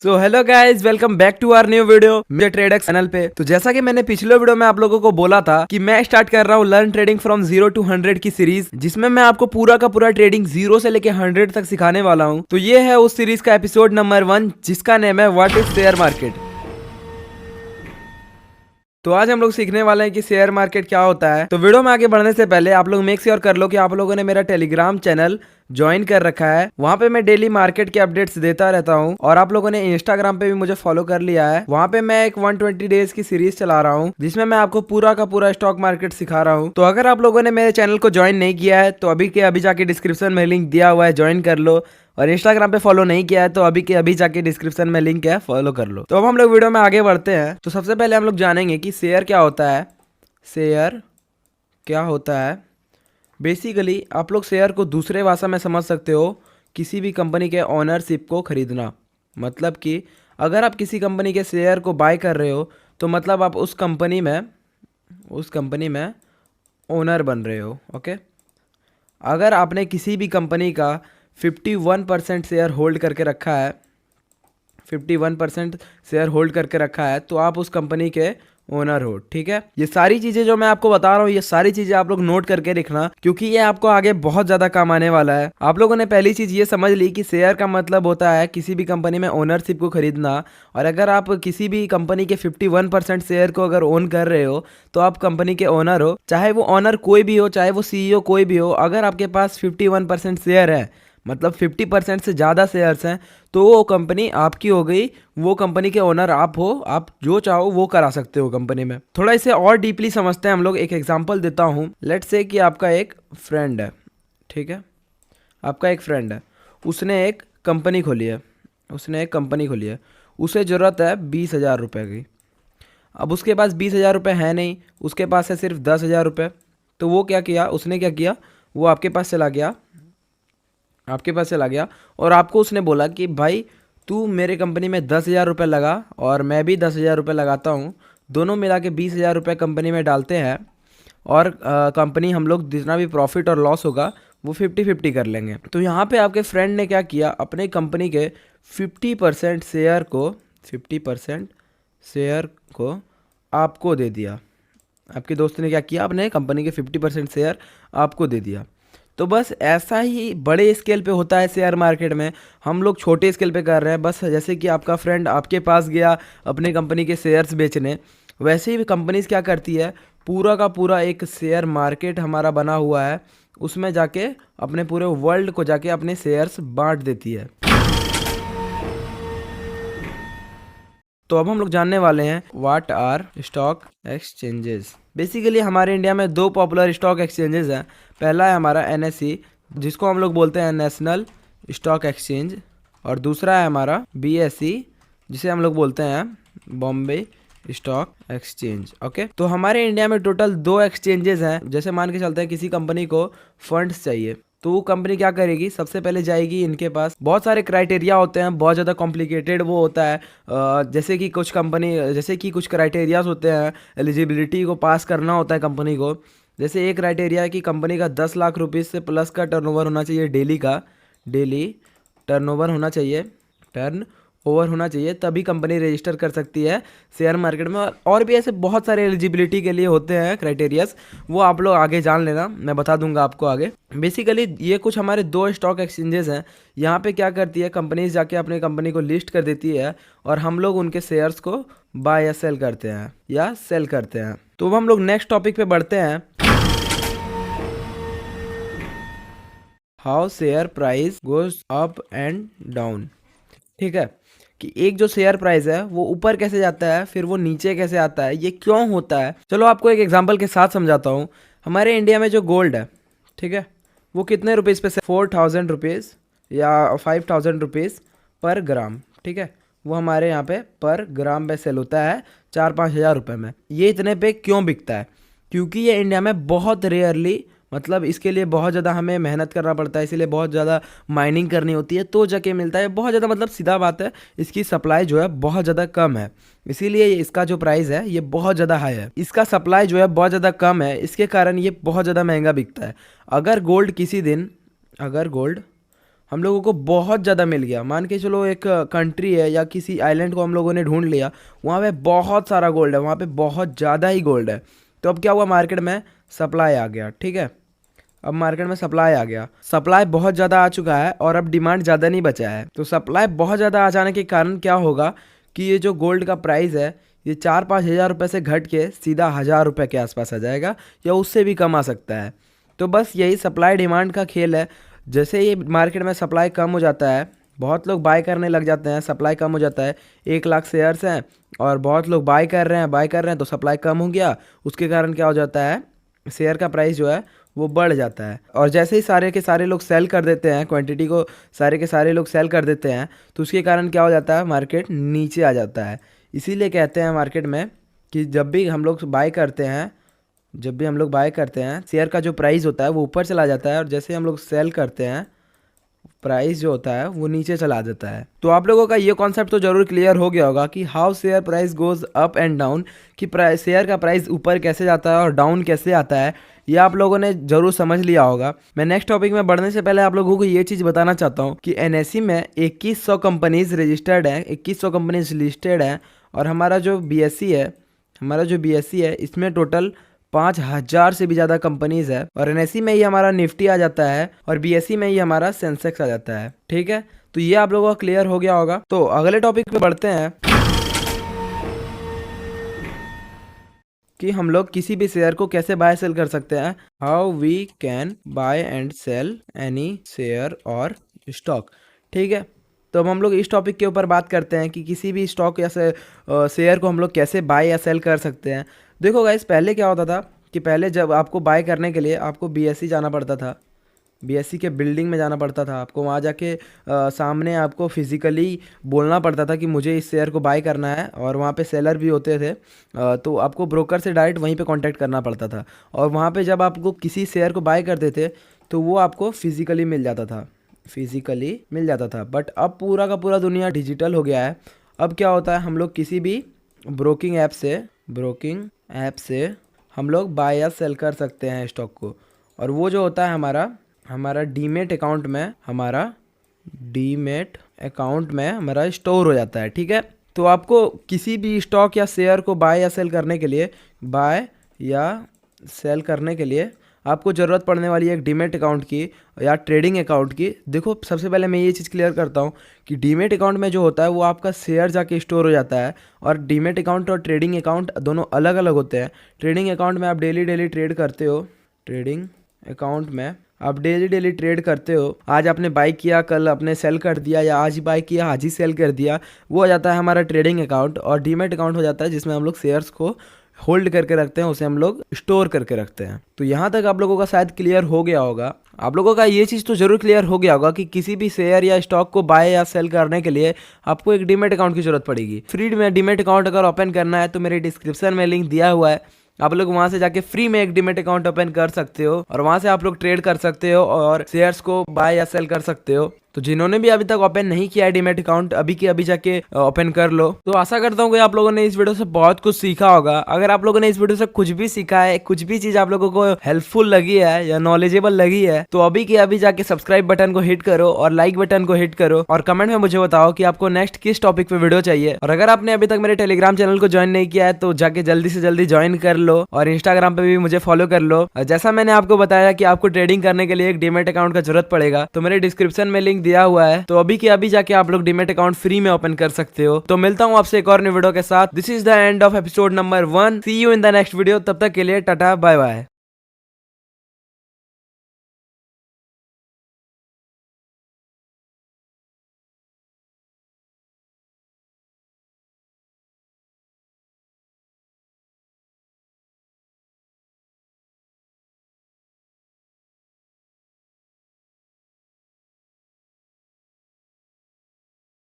So hello guys, welcome back to our new video मेरे Tradex channel पे। तो जैसा कि मैंने पिछले वीडियो में आप लोगों को बोला था कि मैं स्टार्ट कर रहा हूँ लर्न ट्रेडिंग फ्रॉम 0 to 100 की सीरीज, जिसमें मैं आपको पूरा का पूरा ट्रेडिंग 0 से लेके 100 तक सिखाने वाला हूँ। तो ये है उस सीरीज का एपिसोड नंबर 1, जिसका नेम है व्हाट इज शेयर मार्केट। तो आज हम लोग सीखने वाले हैं कि शेयर मार्केट क्या होता है। तो वीडियो में आगे बढ़ने से पहले आप लोग मेक श्योर कर लो कि आप लोगों ने मेरा टेलीग्राम चैनल ज्वाइन कर रखा है। वहाँ पे मैं डेली मार्केट के अपडेट्स देता रहता हूँ, और आप लोगों ने इंस्टाग्राम पे भी मुझे फॉलो कर लिया है। वहाँ पे मैं एक 120 डेज की सीरीज चला रहा हूँ, जिसमें मैं आपको पूरा का पूरा स्टॉक मार्केट सिखा रहा हूँ। तो अगर आप लोगों ने मेरे चैनल को ज्वाइन नहीं किया है तो अभी के अभी जाके डिस्क्रिप्शन में लिंक दिया हुआ है, ज्वाइन कर लो। और इंस्टाग्राम पे फॉलो नहीं किया है तो अभी के अभी जाके डिस्क्रिप्शन में लिंक है, फॉलो कर लो। तो अब हम लोग वीडियो में आगे बढ़ते हैं। तो सबसे पहले हम लोग जानेंगे कि शेयर क्या होता है। शेयर क्या होता है, बेसिकली आप लोग शेयर को दूसरे भाषा में समझ सकते हो, किसी भी कंपनी के ओनरशिप को खरीदना। मतलब कि अगर आप किसी कंपनी के शेयर को बाय कर रहे हो तो मतलब आप उस कंपनी में ओनर बन रहे हो। ओके, अगर आपने किसी भी कंपनी का 51% शेयर होल्ड करके रखा है, 51% शेयर होल्ड करके रखा है, तो आप उस कंपनी के ओनर हो। ठीक है, ये सारी चीज़ें जो मैं आपको बता रहा हूँ, ये सारी चीज़ें आप लोग नोट करके रखना, क्योंकि ये आपको आगे बहुत ज़्यादा काम आने वाला है। आप लोगों ने पहली चीज़ ये समझ ली कि शेयर का मतलब होता है किसी भी कंपनी में ओनरशिप को खरीदना। और अगर आप किसी भी कंपनी के 51% शेयर को अगर ओन कर रहे हो तो आप कंपनी के ओनर हो। चाहे वो ओनर कोई भी हो, चाहे वो सीईओ कोई भी हो, अगर आपके पास 51% शेयर है, मतलब 50% से ज़्यादा शेयर्स हैं, तो वो कंपनी आपकी हो गई। वो कंपनी के ओनर आप हो, आप जो चाहो वो करा सकते हो कंपनी में। थोड़ा इसे और डीपली समझते हैं हम लोग। एक एग्जांपल देता हूँ। लेट्स से कि आपका एक फ्रेंड है, ठीक है, आपका एक फ्रेंड है, उसने एक कंपनी खोली है, उसे ज़रूरत है 20,000 रुपये की। अब उसके पास 20,000 रुपये है नहीं, उसके पास है सिर्फ 10,000 रुपये। तो वो क्या किया, उसने क्या किया, वो आपके पास चला गया और आपको उसने बोला कि भाई तू मेरे कंपनी में 10,000 रुपये लगा और मैं भी 10,000 रुपये लगाता हूँ, दोनों मिला के 20,000 रुपये कंपनी में डालते हैं, और कंपनी हम लोग जितना भी प्रॉफिट और लॉस होगा वो 50-50 कर लेंगे। तो यहाँ पे आपके फ्रेंड ने क्या किया, अपने कंपनी के 50% शेयर को आपको दे दिया। आपके दोस्त ने क्या किया, अपने कंपनी के 50% शेयर आपको दे दिया। तो बस ऐसा ही बड़े स्केल पे होता है शेयर मार्केट में। हम लोग छोटे स्केल पे कर रहे हैं। बस जैसे कि आपका फ्रेंड आपके पास गया अपने कंपनी के शेयर्स बेचने, वैसे ही कंपनीज क्या करती है, पूरा का पूरा एक शेयर मार्केट हमारा बना हुआ है, उसमें जाके अपने पूरे वर्ल्ड को जाके अपने शेयर्स बांट देती है। तो अब हम लोग जानने वाले हैं what are stock exchanges. Basically हमारे इंडिया में दो पॉपुलर स्टॉक एक्सचेंजेस हैं। पहला है हमारा एनएसई, जिसको हम लोग बोलते हैं नेशनल स्टॉक एक्सचेंज, और दूसरा है हमारा बीएसई, जिसे हम लोग बोलते हैं बॉम्बे स्टॉक एक्सचेंज। ओके, तो हमारे इंडिया में टोटल दो एक्सचेंजेस हैं। जैसे मान के चलते हैं किसी कंपनी को फंड्स चाहिए, तो वो कंपनी क्या करेगी, सबसे पहले जाएगी इनके पास। बहुत सारे क्राइटेरिया होते हैं, बहुत ज़्यादा कॉम्प्लिकेटेड वो होता है। जैसे कि कुछ क्राइटेरियाज होते हैं, एलिजिबिलिटी को पास करना होता है कंपनी को। जैसे एक क्राइटेरिया है कि कंपनी का 10 लाख रुपीज़ से प्लस का टर्नओवर होना चाहिए, डेली टर्नओवर होना चाहिए, तभी कंपनी रजिस्टर कर सकती है शेयर मार्केट में। और भी ऐसे बहुत सारे एलिजिबिलिटी के लिए होते हैं क्राइटेरियाज, वो आप लोग आगे जान लेना, मैं बता दूंगा आपको आगे। बेसिकली ये कुछ हमारे दो स्टॉक एक्सचेंजेस हैं। यहाँ पे क्या करती है, कंपनीज जाके अपने कंपनी को लिस्ट कर देती है, और हम लोग उनके शेयर्स को बाय या सेल करते हैं। तो अब हम लोग नेक्स्ट टॉपिक पे बढ़ते हैं। How share price goes up and down. ठीक है, कि एक जो शेयर प्राइस है वो ऊपर कैसे जाता है, फिर वो नीचे कैसे आता है, ये क्यों होता है। चलो आपको एक एग्जांपल के साथ समझाता हूँ। हमारे इंडिया में जो गोल्ड है, ठीक है, वो कितने रुपीज़ पे 4,000 रुपीज़ या 5,000 रुपीज़ पर ग्राम, ठीक है, वो हमारे यहाँ पे पर ग्राम पे सेल होता है 4-5 हज़ार रुपये में। ये इतने पे क्यों बिकता है, क्योंकि ये इंडिया में बहुत रेयरली, मतलब इसके लिए बहुत ज़्यादा हमें मेहनत करना पड़ता है, इसीलिए बहुत ज़्यादा माइनिंग करनी होती है तो जाके मिलता है बहुत ज़्यादा। मतलब सीधा बात है, इसकी सप्लाई जो है बहुत ज़्यादा कम है, इसीलिए इसका जो प्राइस है ये बहुत ज़्यादा हाई है। इसका सप्लाई जो है बहुत ज़्यादा कम है, इसके कारण ये बहुत ज़्यादा महंगा बिकता है। अगर गोल्ड हम लोगों को बहुत ज़्यादा मिल गया। मान के चलो एक कंट्री है या किसी आइलैंड को हम लोगों ने ढूंढ लिया, वहाँ पे बहुत सारा गोल्ड है, वहाँ पे बहुत ज़्यादा ही गोल्ड है। तो अब क्या हुआ, मार्केट में सप्लाई आ गया। ठीक है, अब मार्केट में सप्लाई आ गया, सप्लाई बहुत ज़्यादा आ चुका है और अब डिमांड ज़्यादा नहीं बचा है। तो सप्लाई बहुत ज़्यादा आ जाने के कारण क्या होगा कि ये जो गोल्ड का प्राइस है ये 4-5 हज़ार रुपये से घट के सीधा 1,000 रुपये के आसपास आ जाएगा या उससे भी कम आ सकता है। तो बस यही सप्लाई डिमांड का खेल है। जैसे ही मार्केट में सप्लाई कम हो जाता है, बहुत लोग बाय करने लग जाते हैं, सप्लाई कम हो जाता है। 1 लाख शेयर्स हैं और बहुत लोग बाय कर रहे हैं तो सप्लाई कम हो गया। उसके कारण क्या हो जाता है, शेयर का प्राइस जो है वो बढ़ जाता है। और जैसे ही सारे के सारे लोग सेल कर देते हैं, क्वांटिटी को सारे के सारे लोग सेल कर देते हैं, तो उसके कारण क्या हो जाता है, मार्केट नीचे आ जाता है। इसीलिए कहते हैं मार्केट में कि जब भी हम लोग बाय करते हैं शेयर का जो प्राइस होता है वो ऊपर चला जाता है, और जैसे हम लोग सेल करते हैं प्राइस जो होता है वो नीचे चला जाता है। तो आप लोगों का ये कॉन्सेप्ट तो जरूर क्लियर हो गया होगा कि how share price goes up and down, कि शेयर का प्राइस ऊपर कैसे जाता है और डाउन कैसे आता है, ये आप लोगों ने जरूर समझ लिया होगा। मैं नेक्स्ट टॉपिक में बढ़ने से पहले आप लोगों को ये चीज़ बताना चाहता हूँ कि NSE में 2100 कंपनीज रजिस्टर्ड है, 2100 कंपनीज लिस्टेड है। और हमारा जो BSE है इसमें टोटल 5,000 से भी ज़्यादा कंपनीज है। और NSE में ही हमारा निफ्टी आ जाता है और BSE में ही हमारा सेंसेक्स आ जाता है। ठीक है, तो ये आप लोगों को क्लियर हो गया होगा। तो अगले टॉपिक पे बढ़ते हैं कि हम लोग किसी भी शेयर को कैसे बाय सेल कर सकते हैं। How we can buy and sell any share और स्टॉक। ठीक है, तो अब हम लोग इस टॉपिक के ऊपर बात करते हैं कि किसी भी स्टॉक या शेयर को हम लोग कैसे बाय या सेल कर सकते हैं। देखो गाइस, पहले क्या होता था कि पहले जब आपको बाय करने के लिए आपको BSE जाना पड़ता था, BSE के बिल्डिंग में जाना पड़ता था, आपको वहाँ जाके सामने आपको फिजिकली बोलना पड़ता था कि मुझे इस शेयर को बाय करना है। और वहाँ पे सेलर भी होते थे, तो आपको ब्रोकर से डायरेक्ट वहीं पे कांटेक्ट करना पड़ता था। और वहाँ पे जब आपको किसी शेयर को बाय करते थे तो वो आपको फिजिकली मिल जाता था। बट अब पूरा का पूरा दुनिया डिजिटल हो गया है। अब क्या होता है, हम लोग किसी भी ब्रोकिंग ऐप से हम लोग बाय या सेल कर सकते हैं स्टॉक को। और वो जो होता है हमारा डीमेट अकाउंट में हमारा स्टोर हो जाता है। ठीक है, तो आपको किसी भी स्टॉक या शेयर को बाय या सेल करने के लिए आपको ज़रूरत पड़ने वाली है एक डीमेट अकाउंट की या ट्रेडिंग अकाउंट की। देखो, सबसे पहले मैं ये चीज़ क्लियर करता हूँ कि डीमेट अकाउंट में जो होता है वो आपका शेयर जाके स्टोर हो जाता है। और डीमेट अकाउंट और ट्रेडिंग अकाउंट दोनों अलग अलग होते हैं। ट्रेडिंग अकाउंट में आप डेली ट्रेड करते हो। आज आपने बाई किया, कल आपने सेल कर दिया, या आज ही बाई किया आज ही सेल कर दिया, वो हो जाता है हमारा ट्रेडिंग अकाउंट। और डीमेट अकाउंट हो जाता है जिसमें हम लोग शेयर्स को होल्ड करके रखते हैं, उसे हम लोग स्टोर करके रखते हैं। तो यहाँ तक आप लोगों का शायद क्लियर हो गया होगा। आप लोगों का ये चीज़ तो जरूर क्लियर हो गया होगा कि किसी भी शेयर या स्टॉक को बाय या सेल करने के लिए आपको एक डीमेट अकाउंट की जरूरत पड़ेगी। फ्री में डीमेट अकाउंट अगर ओपन करना है तो मेरे डिस्क्रिप्शन में लिंक दिया हुआ है, आप लोग वहां से जाके फ्री में एक डीमेट अकाउंट ओपन कर सकते हो और वहां से आप लोग ट्रेड कर सकते हो और शेयर्स को बाय या सेल कर सकते हो। तो जिन्होंने भी अभी तक ओपन नहीं किया है डीमेट अकाउंट, अभी के अभी जाके ओपन कर लो। तो आशा करता हूँ कि आप लोगों ने इस वीडियो से बहुत कुछ सीखा होगा। अगर आप लोगों ने इस वीडियो से कुछ भी सीखा है, कुछ भी चीज आप लोगों को हेल्पफुल लगी है या नॉलेजेबल लगी है, तो अभी के अभी जाके सब्सक्राइब बटन को हिट करो और लाइक बटन को हिट करो और कमेंट में मुझे बताओ कि आपको नेक्स्ट किस टॉपिक पे वीडियो चाहिए। और अगर आपने अभी तक मेरे टेलीग्राम चैनल को ज्वाइन नहीं किया है तो जाके जल्दी से जल्दी ज्वाइन कर लो और इंस्टाग्राम पे भी मुझे फॉलो कर लो। जैसा मैंने आपको बताया कि आपको ट्रेडिंग करने के लिए एक डीमेट अकाउंट का जरूरत पड़ेगा, तो मेरे डिस्क्रिप्शन में लिंक दिया हुआ है, तो अभी के अभी जाके आप लोग डीमेट अकाउंट फ्री में ओपन कर सकते हो। तो मिलता हूँ आपसे एक और नई वीडियो के साथ। This is the end of episode number 1। See you in the next video. तब तक के लिए टाटा बाय बाय।